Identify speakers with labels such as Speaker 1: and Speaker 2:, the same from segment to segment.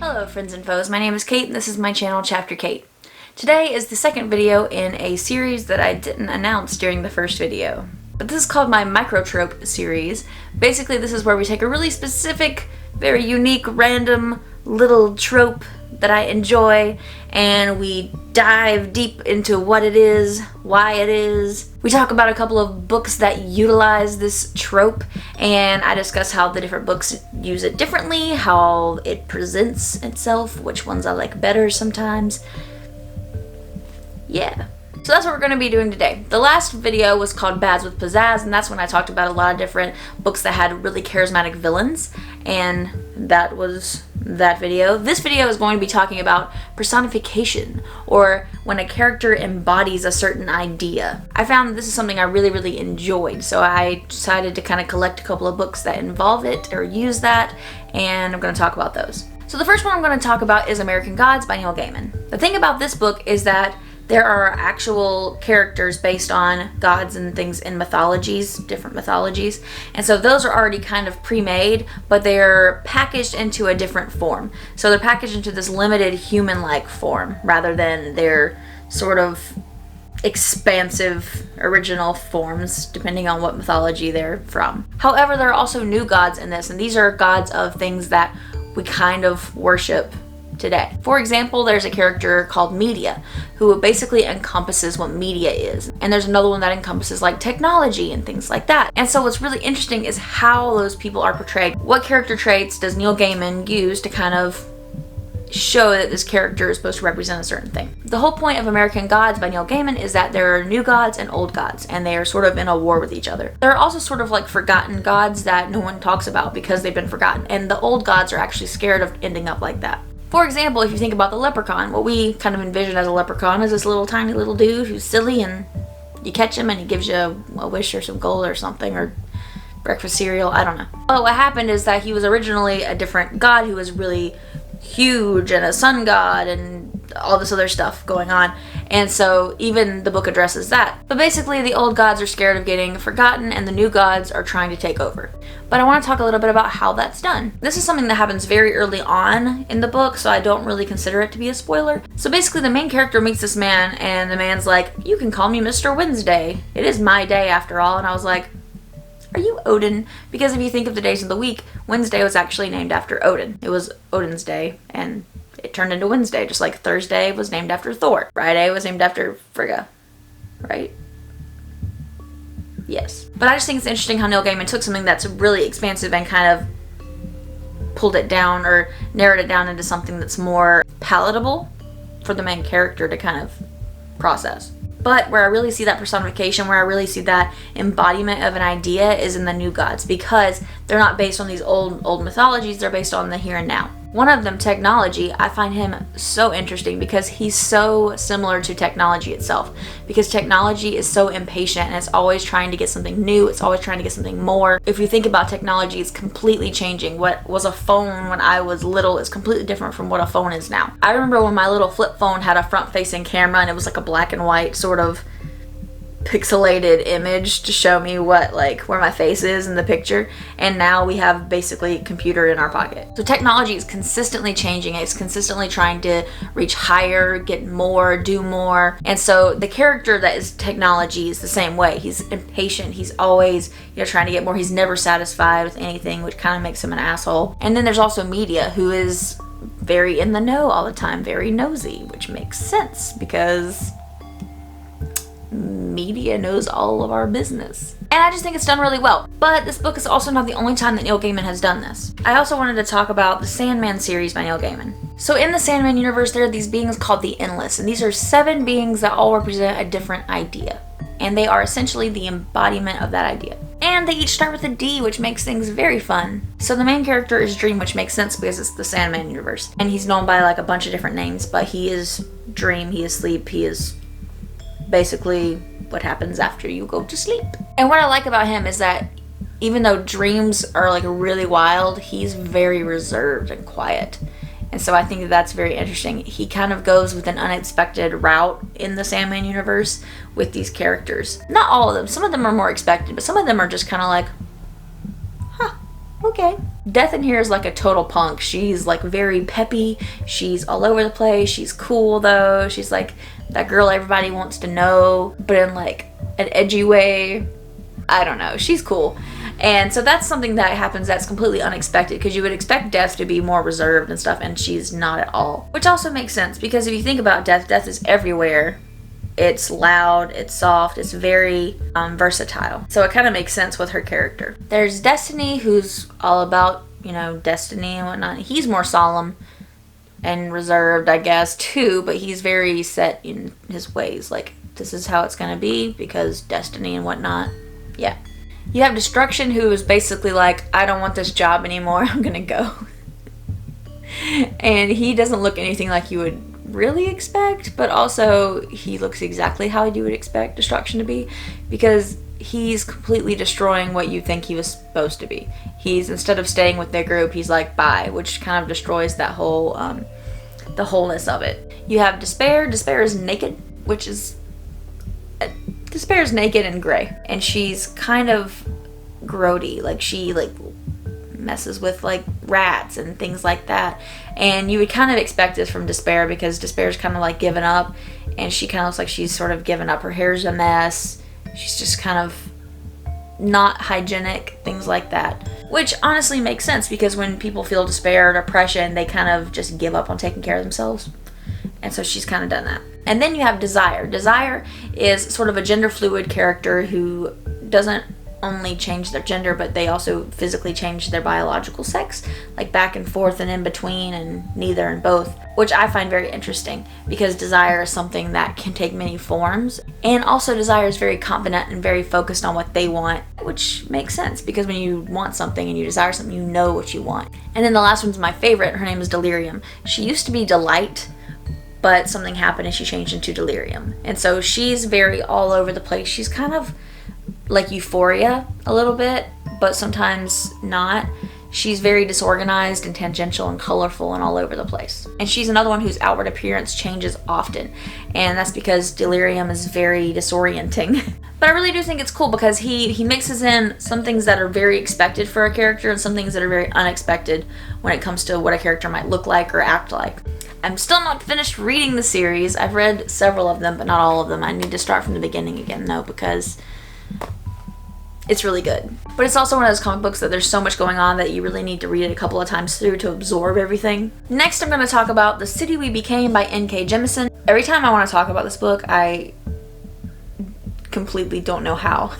Speaker 1: Hello friends and foes, my name is Cait and this is my channel chaptercviii. Today is the second video in a series that I didn't announce during the first video. But this is called my Microtrope series. Basically this is where we take a really specific, very unique, random little trope that I enjoy and we dive deep into what it is, why it is. We talk about a couple of books that utilize this trope and I discuss how the different books use it differently, how it presents itself, which ones I like better sometimes. Yeah. So that's what we're going to be doing today. The last video was called Bads with Pizzazz, and that's when I talked about a lot of different books that had really charismatic villains, and that was that video. This video is going to be talking about personification, or when a character embodies a certain idea. I found this is something I really enjoyed, so I decided to kind of collect a couple of books that involve it or use that, and I'm going to talk about those. So the first one I'm going to talk about is American Gods by Neil Gaiman. The thing about this book is that there are actual characters based on gods and things in mythologies, different mythologies, and so those are already kind of pre-made, but they're packaged into a different form. So they're packaged into this limited human-like form, rather than their sort of expansive original forms, depending on what mythology they're from. However, there are also new gods in this, and these are gods of things that we kind of worship today. For example, there's a character called Media who basically encompasses what media is, and there's another one that encompasses like technology and things like that. And so what's really interesting is how those people are portrayed. What character traits does Neil Gaiman use to kind of show that this character is supposed to represent a certain thing? The whole point of American Gods by Neil Gaiman is that there are new gods and old gods, and they are sort of in a war with each other. There are also sort of like forgotten gods that no one talks about because they've been forgotten, and the old gods are actually scared of ending up like that. For example, if you think about the leprechaun, what we kind of envision as a leprechaun is this little tiny little dude who's silly, and you catch him and he gives you a wish or some gold or something, or breakfast cereal, I don't know. But what happened is that he was originally a different god who was really huge and a sun god and all this other stuff going on, and so even the book addresses that. But basically the old gods are scared of getting forgotten and the new gods are trying to take over. But I want to talk a little bit about how that's done. This is something that happens very early on in the book, so I don't really consider it to be a spoiler. So basically the main character meets this man and the man's like, "You can call me Mr. Wednesday. It is my day after all." And I was like, are you Odin? Because if you think of the days of the week, Wednesday was actually named after Odin. It was Odin's day, and it turned into Wednesday, just like Thursday was named after Thor. Friday was named after Frigga, right? Yes. But I just think it's interesting how Neil Gaiman took something that's really expansive and kind of pulled it down or narrowed it down into something that's more palatable for the main character to kind of process. But where I really see that personification, where I really see that embodiment of an idea is in the new gods, because they're not based on these old mythologies, they're based on the here and now. One of them, technology, I find him so interesting because he's so similar to technology itself. Because technology is so impatient and it's always trying to get something new, it's always trying to get something more. If you think about technology, it's completely changing. What was a phone when I was little is completely different from what a phone is now. I remember when my little flip phone had a front-facing camera and it was like a black and white sort of pixelated image to show me what, like, where my face is in the picture, and now we have basically a computer in our pocket. So technology is consistently changing, it's consistently trying to reach higher, get more, do more, and so the character that is technology is the same way. He's impatient, he's always, trying to get more, he's never satisfied with anything, which kind of makes him an asshole. And then there's also Media, who is very in the know all the time, very nosy, which makes sense because media knows all of our business. And I just think it's done really well. But this book is also not the only time that Neil Gaiman has done this. I also wanted to talk about the Sandman series by Neil Gaiman. So in the Sandman universe, there are these beings called the Endless, and these are 7 beings that all represent a different idea. And they are essentially the embodiment of that idea. And they each start with a D, which makes things very fun. So the main character is Dream, which makes sense because it's the Sandman universe. And he's known by like a bunch of different names, but he is Dream, he is Sleep, he is basically what happens after you go to sleep. And what I like about him is that even though dreams are like really wild, he's very reserved and quiet. And so I think that that's very interesting. He kind of goes with an unexpected route in the Sandman universe with these characters. Not all of them. Some of them are more expected, but some of them are just kind of like, huh, okay. Death in here is like a total punk. She's like very peppy. She's all over the place. She's cool though. She's like that girl everybody wants to know, but in like an edgy way. I don't know. She's cool. And so that's something that happens that's completely unexpected, because you would expect Death to be more reserved and stuff, and she's not at all. Which also makes sense, because if you think about Death, Death is everywhere. It's loud, it's soft, it's very versatile. So it kind of makes sense with her character. There's Destiny, who's all about, you know, destiny and whatnot. He's more solemn and reserved, I guess, too, but he's very set in his ways. Like, this is how it's going to be because destiny and whatnot. Yeah. You have Destruction, who is basically like, I don't want this job anymore, I'm gonna go. And he doesn't look anything like you would really expect, but also he looks exactly how you would expect Destruction to be, because he's completely destroying what you think he was supposed to be. He's, instead of staying with their group, he's like, bye, which kind of destroys that whole, the wholeness of it. You have Despair. Despair is naked, which is... Despair's naked and gray, and she's kind of grody, like she like messes with like rats and things like that, and you would kind of expect this from Despair, because Despair's kind of like given up, and she kind of looks like she's sort of given up. Her hair's a mess, she's just kind of not hygienic, things like that, which honestly makes sense, because when people feel despair or depression, they kind of just give up on taking care of themselves. And so she's kind of done that. And then you have Desire. Desire is sort of a gender fluid character who doesn't only change their gender, but they also physically change their biological sex, like back and forth and in between and neither and both, which I find very interesting, because Desire is something that can take many forms. And also Desire is very confident and very focused on what they want, which makes sense, because when you want something and you desire something, you know what you want. And then the last one's my favorite. Her name is Delirium. She used to be Delight, but something happened and she changed into Delirium. And so she's very all over the place. She's kind of like Euphoria a little bit, but sometimes not. She's very disorganized and tangential and colorful and all over the place. And she's another one whose outward appearance changes often. And that's because Delirium is very disorienting. But I really do think it's cool, because he mixes in some things that are very expected for a character and some things that are very unexpected when it comes to what a character might look like or act like. I'm still not finished reading the series. I've read several of them, but not all of them. I need to start from the beginning again, though, because it's really good. But it's also one of those comic books that there's so much going on that you really need to read it a couple of times through to absorb everything. Next, I'm going to talk about The City We Became by N.K. Jemisin. Every time I want to talk about this book, I completely don't know how,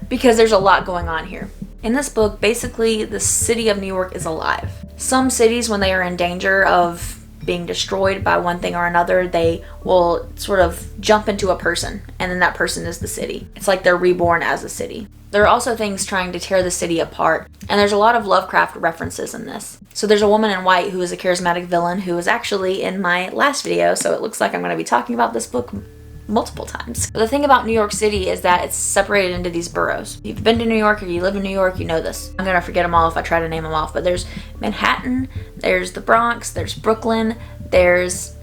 Speaker 1: because there's a lot going on here. In this book, basically, the city of New York is alive. Some cities, when they are in danger of being destroyed by one thing or another, they will sort of jump into a person, and then that person is the city. It's like they're reborn as a city. There are also things trying to tear the city apart, and there's a lot of Lovecraft references in this. So there's a woman in white who is a charismatic villain who was actually in my last video, so it looks like I'm going to be talking about this book multiple times. But the thing about New York City is that it's separated into these boroughs. If you've been to New York or you live in New York, you know this. I'm gonna forget them all if I try to name them off, but there's Manhattan, there's the Bronx, there's Brooklyn, there's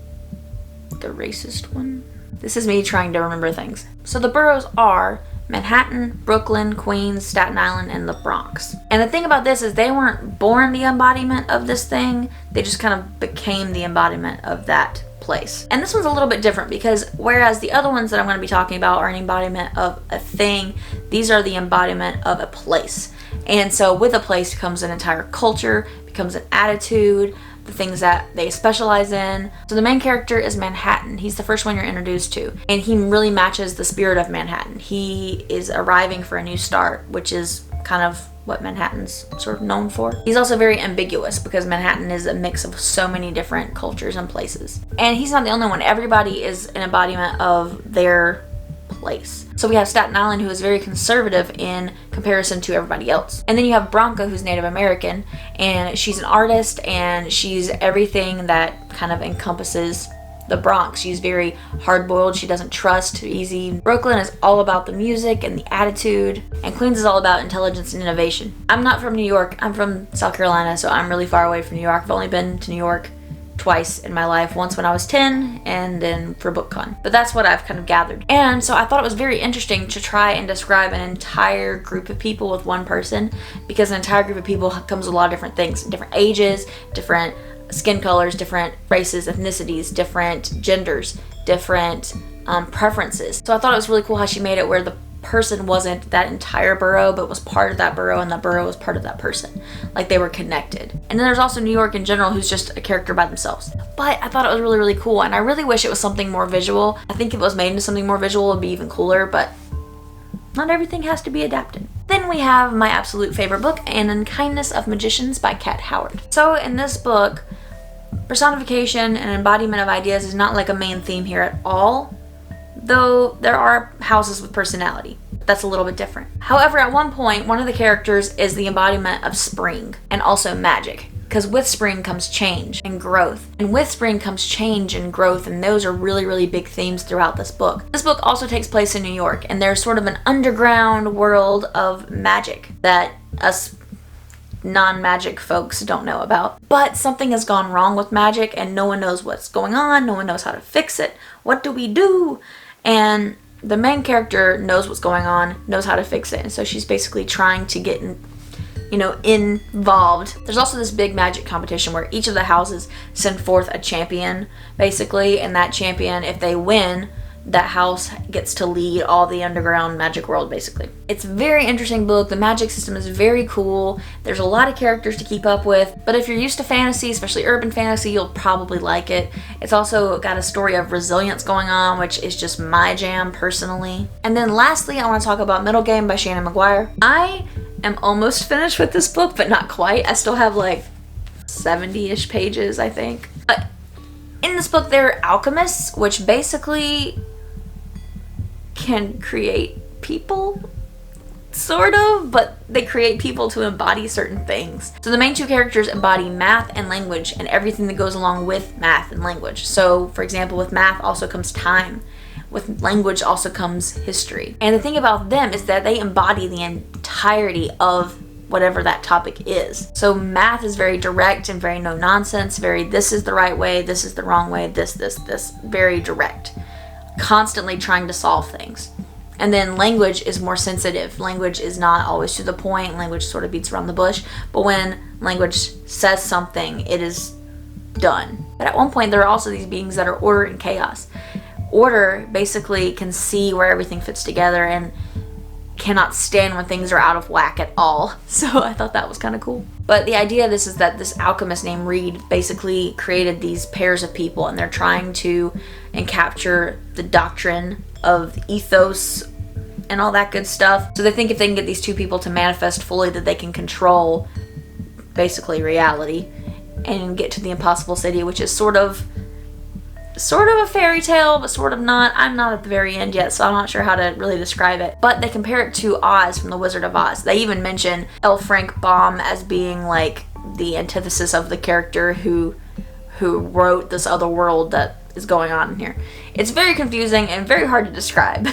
Speaker 1: the racist one. This is me trying to remember things. So the boroughs are Manhattan, Brooklyn, Queens, Staten Island, and the Bronx. And the thing about this is they weren't born the embodiment of this thing, they just kind of became the embodiment of that place. And this one's a little bit different, because whereas the other ones that I'm going to be talking about are an embodiment of a thing, these are the embodiment of a place. And so with a place comes an entire culture, becomes an attitude, the things that they specialize in. So the main character is Manhattan. He's the first one you're introduced to, and he really matches the spirit of Manhattan. He is arriving for a new start, which is kind of what Manhattan's sort of known for. He's also very ambiguous, because Manhattan is a mix of so many different cultures and places. And he's not the only one. Everybody is an embodiment of their place. So we have Staten Island, who is very conservative in comparison to everybody else. And then you have Bronca, who's Native American, and she's an artist, and she's everything that kind of encompasses the Bronx. She's very hard-boiled, she doesn't trust easy. Brooklyn is all about the music and the attitude, and Queens is all about intelligence and innovation. I'm not from New York, I'm from South Carolina, so I'm really far away from New York. I've only been to New York twice in my life, once when I was 10 and then for BookCon. But that's what I've kind of gathered. And so I thought it was very interesting to try and describe an entire group of people with one person, because an entire group of people comes with a lot of different things, different ages, different skin colors, different races, ethnicities, different genders, different preferences. So I thought it was really cool how she made it where the person wasn't that entire borough, but was part of that borough, and that borough was part of that person. Like they were connected. And then there's also New York in general, who's just a character by themselves. But I thought it was really, really cool, and I really wish it was something more visual. I think if it was made into something more visual, it would be even cooler, but not everything has to be adapted. Then we have my absolute favorite book, An Unkindness of Magicians by Cat Howard. So in this book, personification and embodiment of ideas is not like a main theme here at all, though there are houses with personality. That's a little bit different. However, at one point, one of the characters is the embodiment of spring and also magic, because with spring comes change and growth. And with spring comes change and growth, and those are really, really big themes throughout this book. This book also takes place in New York, and there's sort of an underground world of magic that us non-magic folks don't know about. But something has gone wrong with magic, and no one knows what's going on, no one knows how to fix it. What do we do? And the main character knows what's going on, knows how to fix it, and so she's basically trying to get involved. There's also this big magic competition where each of the houses send forth a champion, basically, and that champion, if they win, that house gets to lead all the underground magic world, basically. It's a very interesting book. The magic system is very cool. There's a lot of characters to keep up with, but if you're used to fantasy, especially urban fantasy, you'll probably like it. It's also got a story of resilience going on, which is just my jam personally. And then lastly, I want to talk about Middlegame by Shannon McGuire. I am almost finished with this book, but not quite. I still have like 70-ish pages, I think. But in this book, there are alchemists, which basically can create people, sort of, but they create people to embody certain things. So the main two characters embody math and language and everything that goes along with math and language. So, for example, with math also comes time. With language also comes history. And the thing about them is that they embody the entirety of whatever that topic is. So math is very direct and very no nonsense, very this is the right way, this is the wrong way, this, very direct. Constantly trying to solve things. And then language is more sensitive. Language is not always to the point. Language sort of beats around the bush. But when language says something, it is done. But at one point, there are also these beings that are order and chaos. Order basically can see where everything fits together and cannot stand when things are out of whack at all. So I thought that was kind of cool. But the idea of this is that this alchemist named Reed basically created these pairs of people, and they're trying to capture the doctrine of ethos and all that good stuff. So they think if they can get these two people to manifest fully, that they can control basically reality and get to the impossible city, which is sort of a fairy tale, but sort of not. I'm not at the very end yet, so I'm not sure how to really describe it. But they compare it to Oz from The Wizard of Oz. They even mention L. Frank Baum as being like the antithesis of the character who wrote this other world that is going on in here. It's very confusing and very hard to describe,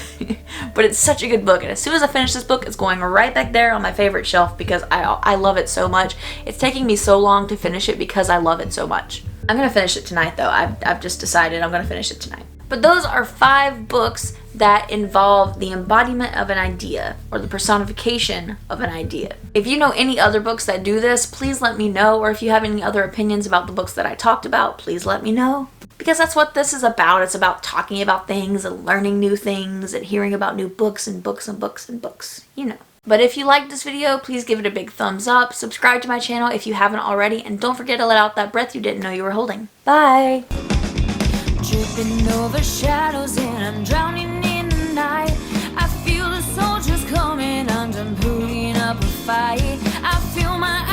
Speaker 1: but it's such a good book. And as soon as I finish this book, it's going right back there on my favorite shelf because I love it so much. It's taking me so long to finish it because I love it so much. I'm gonna finish it tonight though. I've just decided I'm gonna finish it tonight. But those are 5 books that involve the embodiment of an idea or the personification of an idea. If you know any other books that do this, please let me know. Or if you have any other opinions about the books that I talked about, please let me know. Because that's what this is about. It's about talking about things and learning new things and hearing about new books and books and books and books, you know. But if you liked this video, please give it a big thumbs up, subscribe to my channel if you haven't already, and don't forget to let out that breath you didn't know you were holding. Bye! Tripping over shadows and I'm drowning in the night. I feel the soldiers coming and I'm putting up a fight. I feel my